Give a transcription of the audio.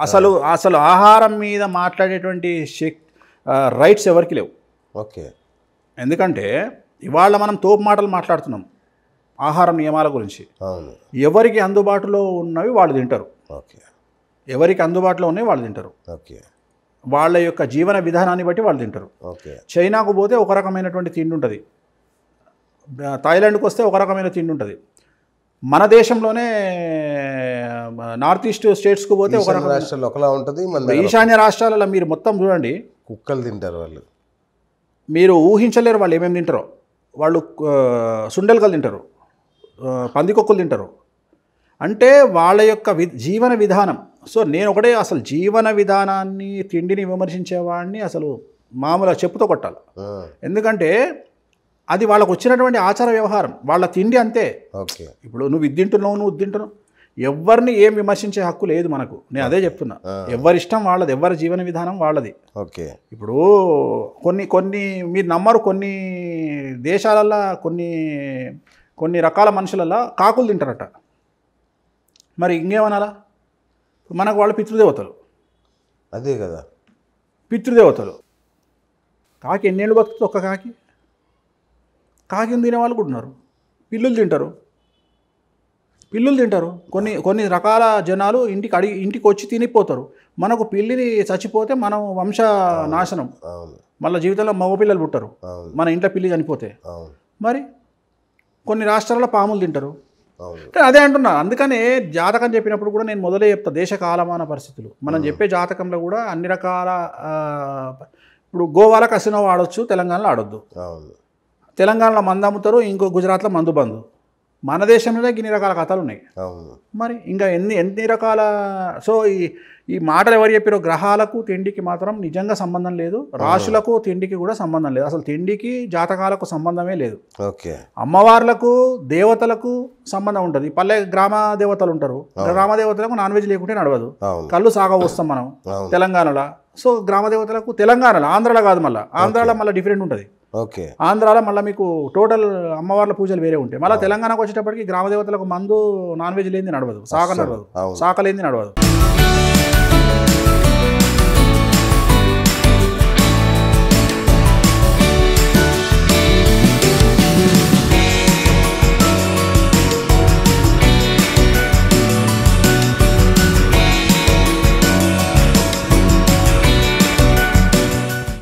అసలు అసలు ఆహారం మీద మాట్లాడేటువంటి రైట్స్ ఎవరికి లేవు. ఓకే. ఎందుకంటే ఇవాళ మనం తోపు మాటలు మాట్లాడుతున్నాం ఆహారం నియమాల గురించి. అవును. ఎవరికి అందుబాటులో ఉన్నవి వాళ్ళు తింటారు. ఓకే. ఎవరికి అందుబాటులో ఉన్నవి వాళ్ళు తింటారు. ఓకే. వాళ్ళ యొక్క జీవన విధానాన్ని బట్టి వాళ్ళు తింటారు. ఓకే. చైనాకు పోతే ఒక రకమైనటువంటి తిండి ఉంటుంది, థాయిలాండ్కి వస్తే ఒక రకమైన తిండి ఉంటుంది, మన దేశంలోనే నార్త్ ఈస్ట్ స్టేట్స్కి పోతే ఒక రకమైన రాష్ట్రాల్లో ఒకలా ఉంటుంది. మన ఈశాన్య రాష్ట్రాలలో మీరు మొత్తం చూడండి, కుక్కలు తింటారు వాళ్ళు. మీరు ఊహించలేరు వాళ్ళు ఏమేమి తింటారో. వాళ్ళు సుండెలకలు తింటారు, పందికొక్కులు తింటారు. అంటే వాళ్ళ యొక్క జీవన విధానం. సో నేను ఒకటే, అసలు జీవన విధానాన్ని తిండిని విమర్శించేవాడిని అసలు మామూలుగా చెప్పుతో కొట్టాలి. ఎందుకంటే అది వాళ్ళకు వచ్చినటువంటి ఆచార వ్యవహారం, వాళ్ళ తిండి అంతే. ఓకే. ఇప్పుడు నువ్వు ఇది తింటున్నావు, నువ్వు తింటున్నావు, ఎవరిని ఏం విమర్శించే హక్కు లేదు మనకు. నేను అదే చెప్తున్నా, ఎవరి ఇష్టం వాళ్ళది, ఎవరి జీవన విధానం వాళ్ళది. ఓకే. ఇప్పుడు కొన్ని మీరు నమ్మరు, కొన్ని దేశాలల్లో కొన్ని రకాల మనుషులల్లో కాకులు తింటారట. మరి ఇంకేమనాలా? మనకు వాళ్ళు పితృదేవతలు. అదే కదా పితృదేవతలు. కాకి ఎన్నేళ్ళు బతుకుతుంది? ఒక్క కాకిని తినే వాళ్ళు కూడా ఉన్నారు. పిల్లులు తింటారు. కొన్ని రకాల జనాలు ఇంటికి వచ్చి తినిపోతారు. మనకు పిల్లిని చచ్చిపోతే మనం వంశ నాశనం, మళ్ళీ జీవితంలో మగపిల్లలు పుట్టరు మన ఇంట్లో పిల్లి చనిపోతే. మరి కొన్ని రాష్ట్రాల్లో పాములు తింటారు. అదే అంటున్నా. అందుకనే జాతకం చెప్పినప్పుడు కూడా నేను మొదలే చెప్తా, దేశ కాలమాన పరిస్థితులు. మనం చెప్పే జాతకంలో కూడా అన్ని రకాల, ఇప్పుడు గోవాలో కసినో ఆడొచ్చు, తెలంగాణలో ఆడొద్దు. తెలంగాణలో మందు అమ్ముతారు, ఇంకో గుజరాత్లో మందు బందు. మన దేశంలోనే ఇన్ని రకాల కథలు ఉన్నాయి. మరి ఇంకా ఎన్ని రకాల. సో ఈ మాటలు ఎవరు చెప్పారో, గ్రహాలకు తిండికి మాత్రం నిజంగా సంబంధం లేదు, రాశులకు తిండికి కూడా సంబంధం లేదు. అసలు తిండికి జాతకాలకు సంబంధమే లేదు. ఓకే. అమ్మవార్లకు దేవతలకు సంబంధం ఉంటుంది. గ్రామ దేవతలు ఉంటారు, గ్రామ దేవతలకు నాన్ వెజ్ లేకుంటే నడవదు. కళ్ళు సాగవస్తాం మనం తెలంగాణలో. సో గ్రామ దేవతలకు తెలంగాణలో, ఆంధ్రాలో కాదు, మళ్ళీ ఆంధ్రాలో మళ్ళీ డిఫరెంట్ ఉంటుంది. ఓకే. ఆంధ్రాలో మళ్ళీ మీకు టోటల్ అమ్మవార్ల పూజలు వేరే ఉంటాయి. మళ్ళీ తెలంగాణకు వచ్చేటప్పటికి గ్రామదేవతలకు మందు నాన్ వెజ్ లేనిది నడవదు, సాక లేనిది నడవదు.